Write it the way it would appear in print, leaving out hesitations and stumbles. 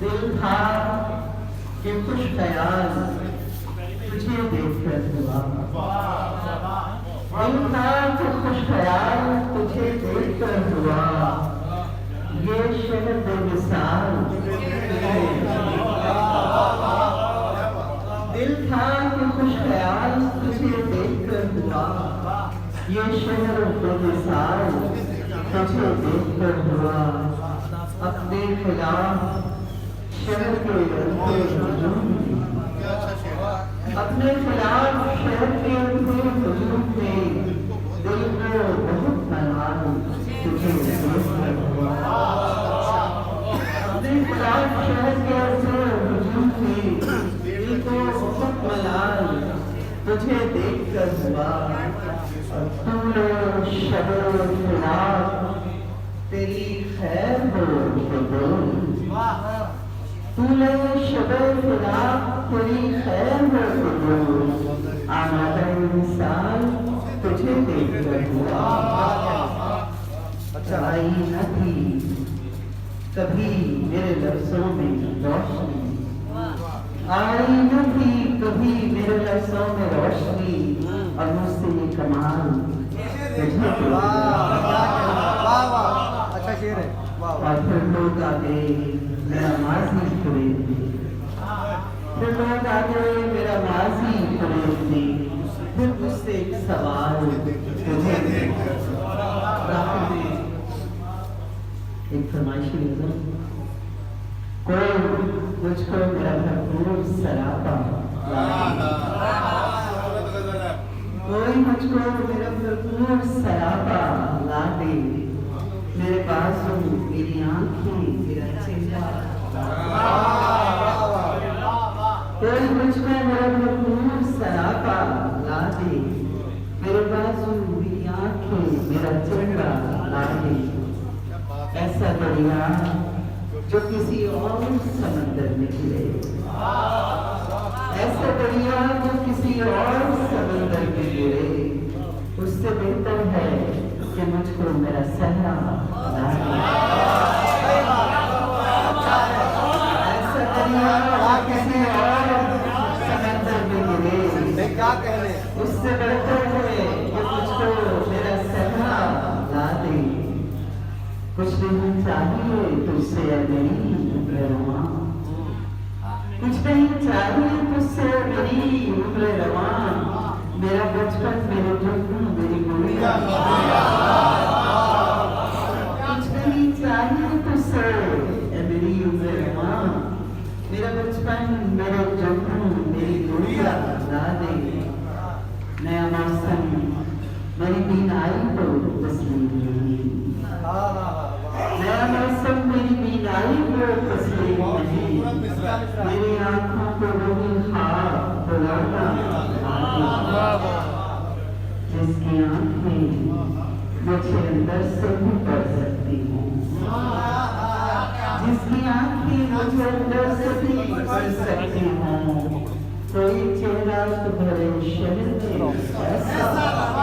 دل تھا کہ خوش خیال تجھے دیکھ کر ہوا، دل تھا کہ خوش خیال تجھے دیکھ کر ہوا، یہ شہر بے مثال دل تھا کہ خوش خیال تجھے دیکھ کر ہوا، یہ شہر بے مثال تجھے دیکھ کر ہوا، اپنے خلاف شہر کے اندھے ہجوم اپنے خلاف شہر کے اندھے ہجوم میں دل کو بہت ملال تجھے دیکھ کر ہوا، اپنے خلاف شہر کے اندھے ہجوم میں دل کو بہت ملال تجھے دیکھ کر ہوا، طول شب فراق تیری خیر ہو قبول، طول شب فراق تیری خیر ہو قبول، آمادہ مثال تجھے دیکھ کر ہوا، آئی نہ تھی کبھی میرے لفظوں میں روشنی، آئی نہ تھی کبھی میرے لفظوں میں روشنی، اور مجھ سے یہ کمال تجھے اچھا شعر ہے، اور پھر لوگ آگے میرا ماضی خریدنے، پھر لوگ آگے میرا ماضی خریدنے، پھر مجھ سے ایک سوال تجھے آخر میں ایک فرمائشی نظم، کوئی مجھ کو میرا بھرپور سراپا، کوئی مجھ کو میرا بھرپور سراپا لا دے، میرے بازو میری آنکھیں میرا چہرہ، کوئی مجھ کو میرا بھرپور سراپا لا دے، میرے بازو میری آنکھیں میرا چہرہ لا دے، ایسا دریا جو کسی اور سمندر میں گرے، ایسا دریا جو کسی اور سمندر میں گرے، اس سے بہتر ہے کہ مجھ کو میرا صحرا لا دے، ایسا دریا جو کسی اور سمندر میں گرے، کیا کہنے اس سے بہتر ہے کہ مجھ کو میرا صحرا لا دے، کچھ نہیں چاہیے تجھ سے اے میری عمر رواں، کچھ نہیں چاہیے تجھ سے میری عمر رواں، میرا بچپن میرے جنم میری گڑیا، کچھ نہیں چاہیے تجھ سے اے میری عمر رواں، میرا بچپن میرے جنم میری گڑیا لا دے، نیا موسم میری بینائی کو تسلیم نہیں، نیا موسم میری بینائی کو تسلیم نہیں، میری آنکھوں کو وہی خواب بلاتا جس کی آنکھیں مجھے اندر سے بھی پڑھ سکتی ہوں، جس کی آنکھیں مجھے اندر سے بھی پڑھ سکتی ہوں، کوئی چہرہ تمہارے شہر میں ایسا